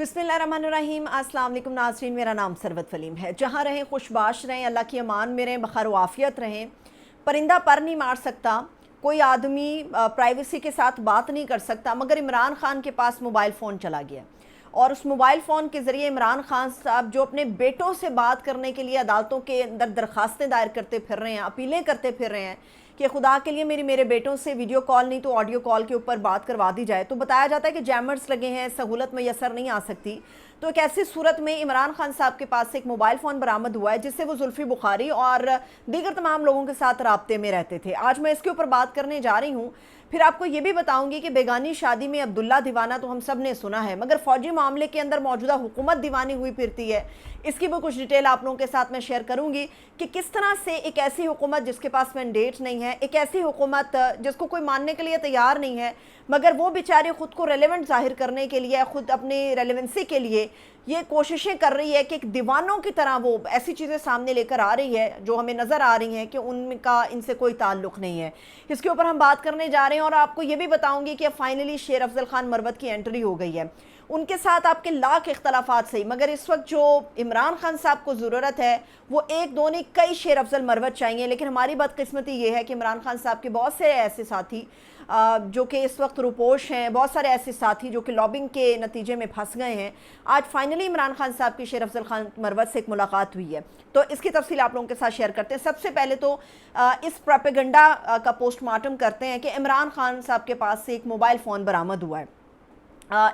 बिस्मिल्लाहिर्रहमानिर्रहीम। अस्सलाम वालेकुम नाज़रीन, मेरा नाम सरवत फलीम है। जहाँ रहें खुशबाश रहें, अल्लाह की अमान में रहें, बखैर व आफ़ियत रहें। परिंदा पर नहीं मार सकता, कोई आदमी प्राइवेसी के साथ बात नहीं कर सकता, मगर इमरान खान के पास मोबाइल फ़ोन चला गया और उस मोबाइल फ़ोन के ज़रिए इमरान खान साहब जो अपने बेटों से बात करने के लिए अदालतों के अंदर दरख्वास्तें दायर करते फिर रहे हैं, अपीलें करते फिर रहे हैं कि खुदा के लिए मेरे बेटों से वीडियो कॉल नहीं तो ऑडियो कॉल के ऊपर बात करवा दी जाए, तो बताया जाता है कि जैमर्स लगे हैं, सहूलत मैसर नहीं आ सकती। तो एक ऐसी सूरत में इमरान खान साहब के पास से एक मोबाइल फ़ोन बरामद हुआ है जिससे वो जुल्फ़ी बुखारी और दीगर तमाम लोगों के साथ राब्ते में रहते थे। आज मैं इसके ऊपर बात करने जा रही हूँ। फिर आपको ये भी बताऊंगी कि बेगानी शादी में अब्दुल्ला दीवाना तो हम सब ने सुना है, मगर फ़ौजी मामले के अंदर मौजूदा हुकूमत दीवानी हुई फिरती है। इसकी भी कुछ डिटेल आप लोगों के साथ मैं शेयर करूंगी कि किस तरह से एक ऐसी हुकूमत जिसके पास मैंडेट नहीं है, एक ऐसी हुकूमत जिसको कोई मानने के लिए तैयार नहीं है, मगर वो बेचारे ख़ुद को रेलेवेंट ज़ाहिर करने के लिए, ख़ुद अपनी रेलेवेंसी के लिए ये कोशिशें कर रही है कि एक दीवानों की तरह वो ऐसी चीज़ें सामने लेकर आ रही है जो हमें नज़र आ रही हैं कि उनका इनसे कोई ताल्लुक़ नहीं है। इसके ऊपर हम बात करने जा रहे हैं और आपको ये भी बताऊंगी कि अब फाइनली शेर अफजल खान मरवत की एंट्री हो गई है। उनके साथ आपके लाख इख्तलाफात सही, मगर इस वक्त जो इमरान खान साहब को ज़रूरत है वो एक दो नहीं कई शेर अफजल मरवत चाहिए। लेकिन हमारी बदकिस्मती ये है कि इमरान खान साहब के बहुत से ऐसे साथी जो कि इस वक्त रुपोश हैं, बहुत सारे ऐसे साथी जो कि लॉबिंग के नतीजे में फंस गए हैं। आज फाइनली इमरान खान साहब की शेर अफजल खान मरवत से एक मुलाकात हुई है, तो इसकी तफसील आप लोगों के साथ शेयर करते हैं। सबसे पहले तो इस प्रोपेगेंडा का पोस्टमार्टम करते हैं कि इमरान खान साहब के पास से एक मोबाइल फ़ोन बरामद हुआ है।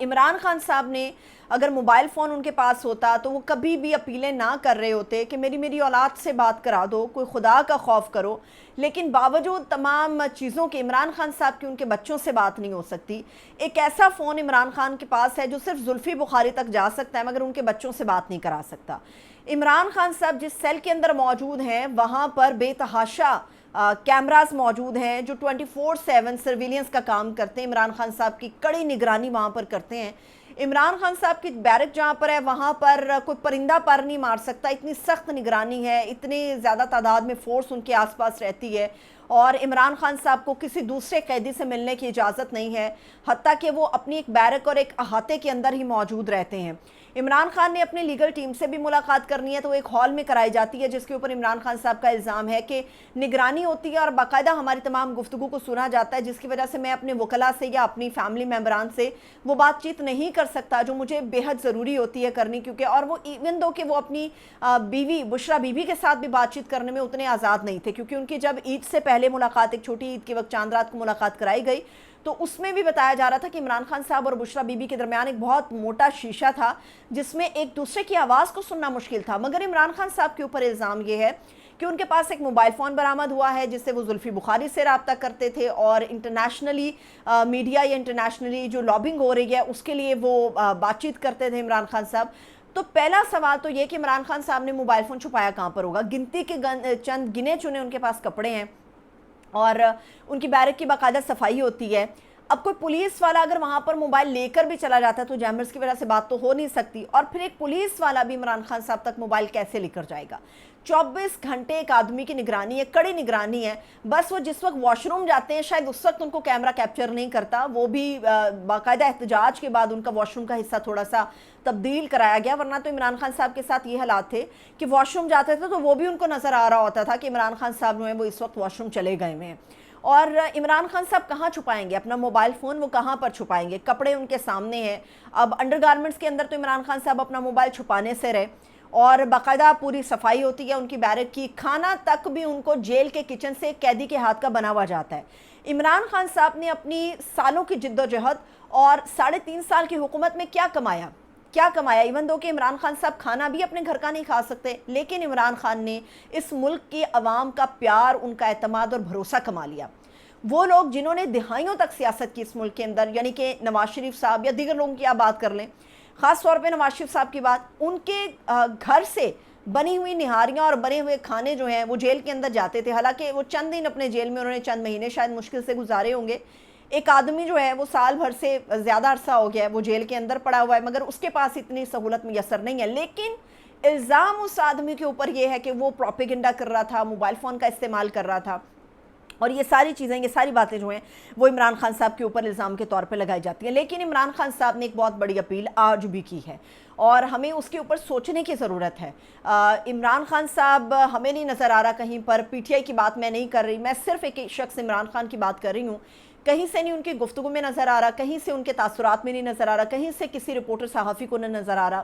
इमरान खान साहब ने अगर मोबाइल फ़ोन उनके पास होता तो वो कभी भी अपीलें ना कर रहे होते कि मेरी औलाद से बात करा दो, कोई खुदा का खौफ करो। लेकिन बावजूद तमाम चीज़ों के इमरान खान साहब की उनके बच्चों से बात नहीं हो सकती। एक ऐसा फ़ोन इमरान खान के पास है जो सिर्फ जुल्फ़ी बुखारी तक जा सकता है, मगर उनके बच्चों से बात नहीं करा सकता। इमरान खान साहब जिस सेल के अंदर मौजूद हैं वहाँ पर बेतहाशा कैमरास मौजूद हैं जो 24/7 सर्विलियंस का काम करते हैं। इमरान खान साहब की कड़ी निगरानी वहाँ पर करते हैं। इमरान खान साहब की बैरक जहाँ पर है वहाँ पर कोई परिंदा पर नहीं मार सकता, इतनी सख्त निगरानी है, इतनी ज़्यादा तादाद में फ़ोर्स उनके आसपास रहती है और इमरान खान साहब को किसी दूसरे कैदी से मिलने की इजाज़त नहीं है, हत्ता कि वो अपनी एक बैरक और एक अहाते के अंदर ही मौजूद रहते हैं। इमरान खान ने अपनी लीगल टीम से भी मुलाकात करनी है तो एक हॉल में कराई जाती है जिसके ऊपर इमरान खान साहब का इल्ज़ाम है कि निगरानी होती है और बाकायदा हमारी तमाम गुफ्तगू को सुना जाता है, जिसकी वजह से मैं अपने वकला से या अपनी फैमिली मेम्बरान से वो बातचीत नहीं कर सकता जो मुझे बेहद ज़रूरी होती है करनी, क्योंकि और वो इवन दो कि वो अपनी बीवी बुशरा बीबी के साथ भी बातचीत करने में उतने आज़ाद नहीं थे, क्योंकि उनकी जब ईद से पहले मुलाकात, एक छोटी ईद के वक्त चांद रात को मुलाकात कराई गई तो उसमें भी बताया जा रहा था कि इमरान खान साहब और बुशरा बीबी के दरमियान एक बहुत मोटा शीशा था जिसमें एक दूसरे की आवाज़ को सुनना मुश्किल था। मगर इमरान खान साहब के ऊपर इल्ज़ाम ये है कि उनके पास एक मोबाइल फ़ोन बरामद हुआ है जिससे वो जुल्फ़ी बुखारी से रब्ता करते थे और इंटरनेशनली मीडिया या इंटरनेशनली जो लॉबिंग हो रही है उसके लिए वो बातचीत करते थे इमरान खान साहब। तो पहला सवाल तो ये कि इमरान खान साहब ने मोबाइल फ़ोन छुपाया कहाँ पर होगा। गिनती के चंद गिने चुने उनके पास कपड़े हैं और उनकी बैरक की बाकायदा सफाई होती है। अब कोई पुलिस वाला अगर वहाँ पर मोबाइल लेकर भी चला जाता है तो जैमर्स की वजह से बात तो हो नहीं सकती, और फिर एक पुलिस वाला भी इमरान खान साहब तक मोबाइल कैसे लेकर जाएगा। 24 घंटे एक आदमी की निगरानी है, कड़ी निगरानी है। बस वो जिस वक्त वॉशरूम जाते हैं शायद उस वक्त उनको कैमरा कैप्चर नहीं करता, वो भी बाकायदा एहतजाज के बाद उनका वॉशरूम का हिस्सा थोड़ा सा तब्दील कराया गया, वरना तो इमरान खान साहब के साथ ये हालात थे कि वॉशरूम जाते थे तो वो भी उनको नज़र आ रहा होता था कि इमरान खान साहब जो है वो इस वक्त वॉशरूम चले गए हैं। और इमरान खान साहब कहाँ छुपाएंगे अपना मोबाइल फ़ोन, वो कहाँ पर छुपाएंगे, कपड़े उनके सामने हैं। अब अंडरगारमेंट्स के अंदर तो इमरान खान साहब अपना मोबाइल छुपाने से रहे और बाकायदा पूरी सफाई होती है उनकी बैरक की, खाना तक भी उनको जेल के किचन से कैदी के हाथ का बना हुआ जाता है। इमरान खान साहब ने अपनी सालों की जिद्दोजहद और 3.5 साल की हुकूमत में क्या कमाया। इवन दो कि इमरान खान साहब खाना भी अपने घर का नहीं खा सकते, लेकिन इमरान खान ने इस मुल्क की आवाम का प्यार, उनका एतमाद और भरोसा कमा लिया। वो लोग जिन्होंने दिहाइयों तक सियासत की इस मुल्क के अंदर, यानी कि नवाज शरीफ साहब या दीगर लोगों की आप बात कर लें, ख़ास तौर पे नवाज शरीफ साहब की बात, उनके घर से बनी हुई निहारियाँ और बने हुए खाने जो हैं वो जेल के अंदर जाते थे। हालांकि वो चंद दिन अपने जेल में, उन्होंने चंद महीने शायद मुश्किल से गुजारे होंगे। एक आदमी जो है वो साल भर से ज़्यादा अरसा हो गया है वो जेल के अंदर पड़ा हुआ है, मगर उसके पास इतनी सहूलत मैसर नहीं है। लेकिन इल्ज़ाम उस आदमी के ऊपर ये है कि वो प्रोपेगेंडा कर रहा था, मोबाइल फ़ोन का इस्तेमाल कर रहा था اور یہ ساری چیزیں، یہ ساری باتیں جو ہیں وہ عمران خان صاحب کے اوپر الزام کے طور پہ لگائی جاتی ہیں. لیکن عمران خان صاحب نے ایک بہت بڑی اپیل آج بھی کی ہے اور ہمیں اس کے اوپر سوچنے کی ضرورت ہے. عمران خان صاحب ہمیں نہیں نظر آ رہا کہیں پر، پی ٹی آئی کی بات میں نہیں کر رہی، میں صرف ایک شخص عمران خان کی بات کر رہی ہوں. کہیں سے نہیں ان کی گفتگو میں نظر آ رہا، کہیں سے ان کے تاثرات میں نہیں نظر آ رہا، کہیں سے کسی رپورٹر صحافی کو نہیں نظر آ رہا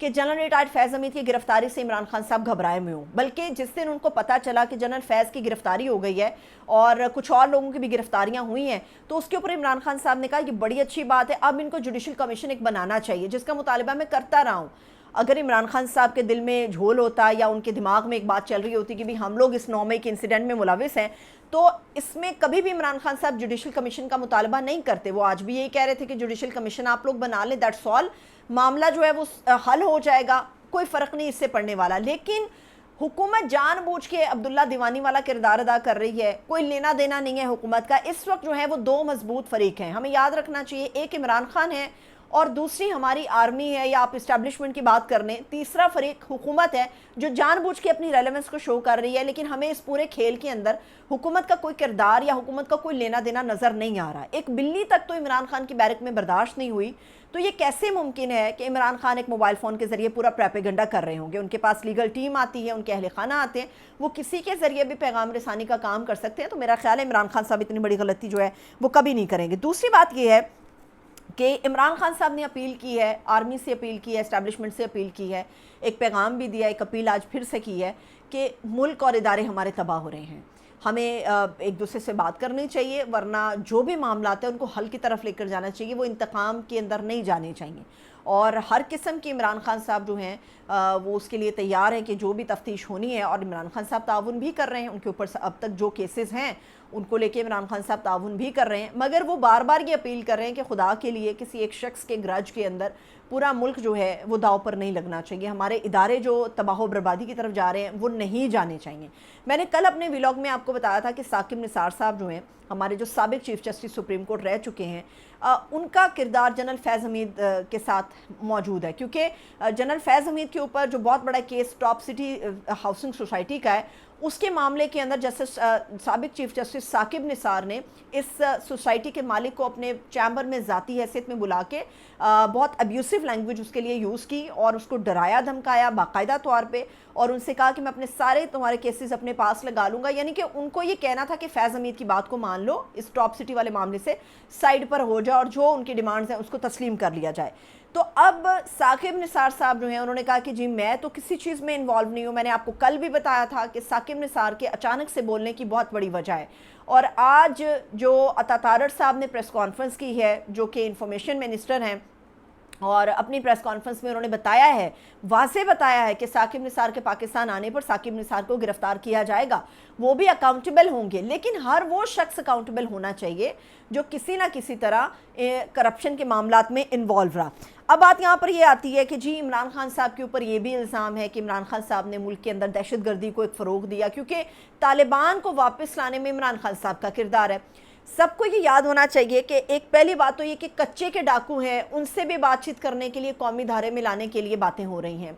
کہ جنرل ریٹائرڈ فیض حمید کی گرفتاری سے عمران خان صاحب گھبرائے ہوئے ہوں. بلکہ جس دن ان کو پتہ چلا کہ جنرل فیض کی گرفتاری ہو گئی ہے اور کچھ اور لوگوں کی بھی گرفتاریاں ہوئی ہیں، تو اس کے اوپر عمران خان صاحب نے کہا یہ بڑی اچھی بات ہے، اب ان کو جوڈیشل کمیشن ایک بنانا چاہیے، جس کا مطالبہ میں کرتا رہا ہوں. اگر عمران خان صاحب کے دل میں جھول ہوتا یا ان کے دماغ میں ایک بات چل رہی ہوتی کہ بھی ہم لوگ اس 9 مئی کے انسیڈنٹ میں ملوث ہیں، تو اس میں کبھی بھی عمران خان صاحب جوڈیشل کمیشن کا مطالبہ نہیں کرتے. وہ آج بھی یہی کہہ رہے تھے کہ جوڈیشل کمیشن آپ لوگ بنا لیں، دیٹس آل، معاملہ جو ہے وہ حل ہو جائے گا، کوئی فرق نہیں اس سے پڑنے والا. لیکن حکومت جان بوجھ کے عبداللہ دیوانی والا کردار ادا کر رہی ہے، کوئی لینا دینا نہیں ہے حکومت کا. اس وقت جو ہے وہ 2 مضبوط فریق ہیں، ہمیں یاد رکھنا چاہیے. ایک عمران خان ہے اور دوسری ہماری آرمی ہے، یا آپ اسٹیبلشمنٹ کی بات کر لیں. تیسرا فریق حکومت ہے جو جان بوجھ کے اپنی ریلیونس کو شو کر رہی ہے. لیکن ہمیں اس پورے کھیل کے اندر حکومت کا کوئی کردار یا حکومت کا کوئی لینا دینا نظر نہیں آ رہا. ایک بلی تک تو عمران خان کی بیرک میں برداشت نہیں ہوئی. تو یہ کیسے ممکن ہے کہ عمران خان ایک موبائل فون کے ذریعے پورا پریپیگنڈا کر رہے ہوں گے؟ ان کے پاس لیگل ٹیم آتی ہے، ان کے اہل خانہ آتے ہیں، وہ کسی کے ذریعے بھی پیغام رسانی کا کام کر سکتے ہیں. تو میرا خیال ہے عمران خان صاحب اتنی بڑی غلطی جو ہے وہ کبھی نہیں کریں گے. دوسری بات یہ ہے کہ عمران خان صاحب نے اپیل کی ہے، آرمی سے اپیل کی ہے، اسٹیبلشمنٹ سے اپیل کی ہے، ایک پیغام بھی دیا، ایک اپیل آج پھر سے کی ہے کہ ملک اور ادارے ہمارے تباہ ہو رہے ہیں. ہمیں ایک دوسرے سے بات کرنی چاہیے، ورنہ جو بھی معاملات ہیں ان کو حل کی طرف لے کر جانا چاہیے، وہ انتقام کے اندر نہیں جانے چاہیے. اور ہر قسم کی عمران خان صاحب جو ہیں وہ اس کے لیے تیار ہیں کہ جو بھی تفتیش ہونی ہے، اور عمران خان صاحب تعاون بھی کر رہے ہیں. ان کے اوپر اب تک جو کیسز ہیں ان کو لے کے عمران خان صاحب تعاون بھی کر رہے ہیں. مگر وہ بار بار یہ اپیل کر رہے ہیں کہ خدا کے لیے کسی ایک شخص کے گرج کے اندر پورا ملک جو ہے وہ داؤ پر نہیں لگنا چاہیے. ہمارے ادارے جو تباہ و بربادی کی طرف جا رہے ہیں وہ نہیں جانے چاہیے. میں نے کل اپنے ویلاگ میں آپ کو بتایا تھا کہ ثاقب نثار صاحب جو ہیں، ہمارے جو سابق چیف جسٹس سپریم کورٹ رہ چکے ہیں، ان کا کردار جنرل فیض حمید کے ساتھ موجود ہے. کیونکہ جنرل فیض حمید کے اوپر جو بہت بڑا case top city housing society کا ہے، اس کے معاملے کے اندر جسٹس سابق چیف جسٹس ثاقب نثار نے اس سوسائٹی کے مالک کو اپنے چیمبر میں ذاتی حیثیت میں بلا کے بہت ابیوسو لینگویج اس کے لیے یوز کی اور اس کو ڈرایا دھمکایا باقاعدہ طور پہ، اور ان سے کہا کہ میں اپنے سارے تمہارے کیسز اپنے پاس لگا لوں گا. یعنی کہ ان کو یہ کہنا تھا کہ فیض حمید کی بات کو مان لو، اس ٹاپ سٹی والے معاملے سے سائیڈ پر ہو جائے اور جو ان کی ڈیمانڈز ہیں اس کو تسلیم کر لیا جائے. تو اب ثاقب نثار صاحب جو ہیں انہوں نے کہا کہ جی میں تو کسی چیز میں انوالو نہیں ہوں. میں نے آپ کو کل بھی بتایا تھا کہ ثاقب نثار کے اچانک سے بولنے کی بہت بڑی وجہ ہے. اور آج جو عطا تارڑ صاحب نے پریس کانفرنس کی ہے، جو کہ انفارمیشن منسٹر ہیں، اور اپنی پریس کانفرنس میں انہوں نے بتایا ہے، واضح بتایا ہے کہ ثاقب نثار کے پاکستان آنے پر ثاقب نثار کو گرفتار کیا جائے گا، وہ بھی اکاؤنٹیبل ہوں گے. لیکن ہر وہ شخص اکاؤنٹیبل ہونا چاہیے جو کسی نہ کسی طرح کرپشن کے معاملات میں انوالو رہا. اب بات یہاں پر یہ آتی ہے کہ جی عمران خان صاحب کے اوپر یہ بھی الزام ہے کہ عمران خان صاحب نے ملک کے اندر دہشت گردی کو ایک فروغ دیا، کیونکہ طالبان کو واپس لانے میں عمران خان صاحب کا کردار ہے. سب کو یہ یاد ہونا چاہیے کہ ایک پہلی بات تو یہ کہ کچے کے ڈاکو ہیں، ان سے بھی بات چیت کرنے کے لیے قومی دھارے میں لانے کے لیے باتیں ہو رہی ہیں.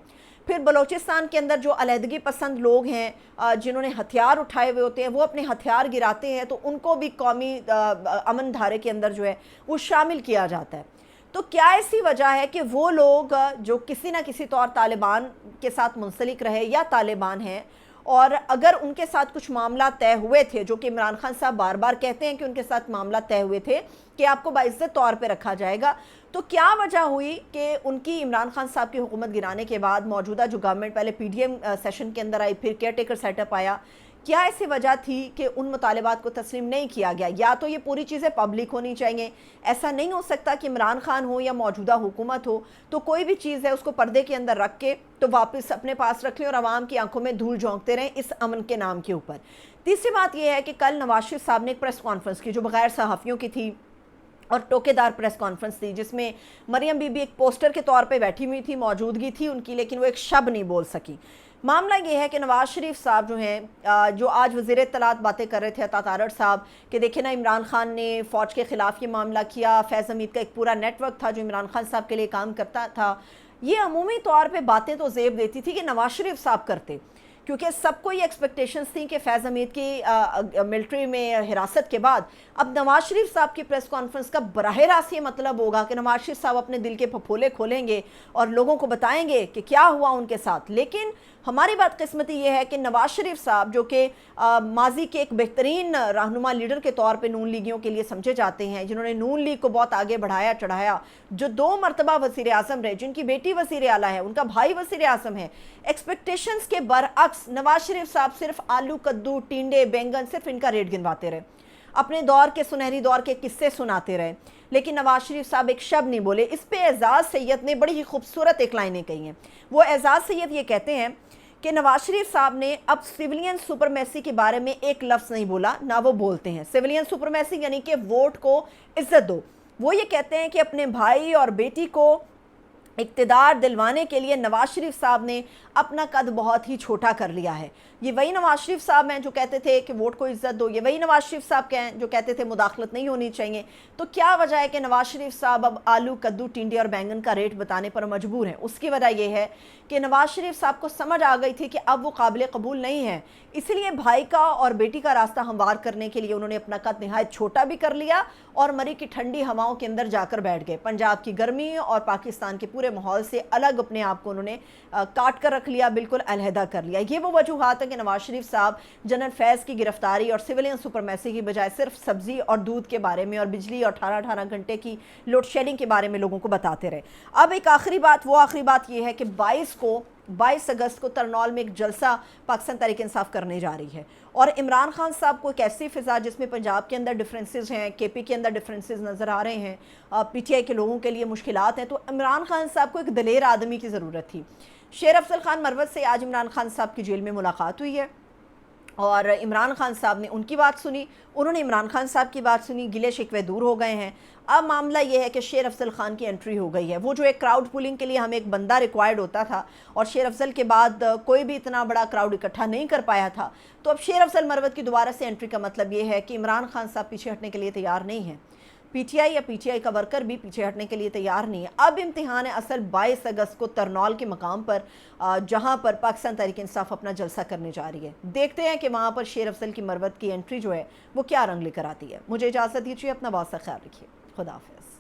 پھر بلوچستان کے اندر جو علیحدگی پسند لوگ ہیں جنہوں نے ہتھیار اٹھائے ہوئے ہوتے ہیں، وہ اپنے ہتھیار گراتے ہیں، تو ان کو بھی قومی امن دھارے کے اندر جو ہے وہ شامل کیا جاتا ہے. تو کیا ایسی وجہ ہے کہ وہ لوگ جو کسی نہ کسی طور طالبان کے ساتھ منسلک رہے یا طالبان ہیں، اور اگر ان کے ساتھ کچھ معاملات طے ہوئے تھے، جو کہ عمران خان صاحب بار بار کہتے ہیں کہ ان کے ساتھ معاملات طے ہوئے تھے کہ آپ کو باعزت طور پہ رکھا جائے گا، تو کیا وجہ ہوئی کہ ان کی عمران خان صاحب کی حکومت گرانے کے بعد موجودہ جو گورنمنٹ پہلے پی ڈی ایم سیشن کے اندر آئی، پھر کیئر ٹیکر سیٹ اپ آیا، کیا ایسی وجہ تھی کہ ان مطالبات کو تسلیم نہیں کیا گیا؟ یا تو یہ پوری چیزیں پبلک ہونی چاہیے. ایسا نہیں ہو سکتا کہ عمران خان ہو یا موجودہ حکومت ہو تو کوئی بھی چیز ہے اس کو پردے کے اندر رکھ کے تو واپس اپنے پاس رکھ لیں اور عوام کی آنکھوں میں دھول جھونکتے رہیں اس امن کے نام کے اوپر. تیسری بات یہ ہے کہ کل نواز شریف صاحب نے ایک پریس کانفرنس کی جو بغیر صحافیوں کی تھی اور ٹوکے دار پریس کانفرنس تھی، جس میں مریم بی بی ایک پوسٹر کے طور پہ بیٹھی ہوئی تھی، موجودگی تھی ان کی، لیکن وہ ایک شب نہیں بول سکی. معاملہ یہ ہے کہ نواز شریف صاحب جو ہیں جو آج وزیر اطلاعات باتیں کر رہے تھے عطا تارڑ صاحب کہ دیکھیں نا عمران خان نے فوج کے خلاف یہ معاملہ کیا، فیض حمید کا ایک پورا نیٹ ورک تھا جو عمران خان صاحب کے لیے کام کرتا تھا. یہ عمومی طور پہ باتیں تو زیب دیتی تھی کہ نواز شریف صاحب کرتے، क्योंकि सबको ये एक्सपेक्टेशंस थी कि फैज़ हमीद की मिलिट्री में हिरासत के बाद अब नवाज शरीफ साहब की प्रेस कॉन्फ्रेंस का बराह रास्त ये मतलब होगा कि नवाज शरीफ साहब अपने दिल के फफोले खोलेंगे और लोगों को बताएंगे कि क्या हुआ उनके साथ। लेकिन हमारी बदकिस्मती ये है कि नवाज शरीफ साहब जो कि माजी के एक बेहतरीन रहनुमा लीडर के तौर पे नून लीगियों के लिए समझे जाते हैं, जिन्होंने नून लीग को बहुत आगे बढ़ाया चढ़ाया, जो 2 मरतबा वज़ीर आज़म रहे, जिनकी बेटी वज़ीर आला है, उनका भाई वज़ीर आज़म है, एक्सपेक्टेशंस के बरअक्स नवाज शरीफ साहब सिर्फ आलू कद्दू टिंडे बैंगन सिर्फ इनका रेट गिनवाते रहे, अपने दौर के सुनहरी दौर के किस्से सुनाते रहे, लेकिन नवाज शरीफ साहब एक शब्द नहीं बोले। इस पे एजाज सैयद ने बड़ी ही खूबसूरत एक लाइनें कही हैं। वो एजाज सैयद ये कहते हैं कि नवाज शरीफ साहब ने अब सिविलियन सुपरमेसी के बारे में एक लफ्ज़ नहीं बोला, ना वो बोलते हैं। सिविलियन सुपरमेसी यानी कि वोट को इज्जत दो। वो ये कहते हैं कि अपने भाई और बेटी को इक़्तिदार दिलवाने के लिए नवाज शरीफ साहब ने अपना कद बहुत ही छोटा कर लिया है। ये वही नवाज शरीफ साहब हैं जो कहते थे कि वोट को इज्जत दो, ये वही नवाज शरीफ साहब के हैं जो कहते थे मुदाखलत नहीं होनी चाहिए। तो क्या वजह है कि नवाज शरीफ साहब अब आलू कद्दू टिंडे और बैंगन का रेट बताने पर मजबूर हैं? उसकी वजह यह है कि नवाज शरीफ साहब को समझ आ गई थी कि अब वो काबिल कबूल नहीं है, इसलिए भाई का और बेटी का रास्ता हमवार करने के लिए उन्होंने अपना कद नहायत छोटा भी कर लिया और मरी की ठंडी हवाओं के अंदर जाकर बैठ गए। पंजाब की गर्मी और पाकिस्तान के पूरे माहौल से अलग अपने आप को उन्होंने काट कर रख लिया, बिल्कुल अलहदा कर लिया। ये वो वजूहात है कि नवाज शरीफ साहब जनरल फैज़ की गिरफ्तारी और सिविलियन सुपरमेसी की बजाय सिर्फ सब्जी और दूध के बारे में और बिजली और 18-18 घंटे की लोड शेडिंग के बारे में लोगों को बताते रहे। अब एक आखिरी बात यह है कि 22 अगस्त को तरनौल में एक जलसा पाकिस्तान तहरीक इंसाफ करने जा रही है और इमरान खान साहब को एक ऐसी फ़िज़ा जिसमें पंजाब के अंदर डिफरेंसेस हैं, केपी के अंदर डिफरेंसेस नज़र आ रहे हैं, पीटीआई के लोगों के लिए मुश्किलात हैं, तो इमरान खान साहब को एक दलेर आदमी की ज़रूरत थी। शेर अफजल खान मरवत से आज इमरान खान साहब की जेल में मुलाकात हुई है और इमरान खान साहब ने उनकी बात सुनी, उन्होंने इमरान खान साहब की बात सुनी, गिले शिकवे दूर हो गए हैं। अब मामला ये है कि शेर अफजल खान की एंट्री हो गई है। वो जो एक क्राउड पुलिंग के लिए हमें एक बंदा रिक्वायर्ड होता था और शेर अफजल के बाद कोई भी इतना बड़ा क्राउड इकट्ठा नहीं कर पाया था, तो अब शेर अफजल मरवत की दोबारा से एंट्री का मतलब ये है कि इमरान खान साहब पीछे हटने के लिए तैयार नहीं है। पीटीआई या पीटीआई का वर्कर भी पीछे हटने के लिए तैयार नहीं है। अब इम्तिहान है असल 22 अगस्त को तरनौल के मकाम पर, जहां पर पाकिस्तान तहरीक इंसाफ अपना जलसा करने जा रही है। देखते हैं कि वहां पर शेर अफजल की मरवत की एंट्री जो है वो क्या रंग लेकर आती है। मुझे इजाज़त दीजिए, अपना बहुत सा ख्याल रखिए। खुदा हाफ़िज़।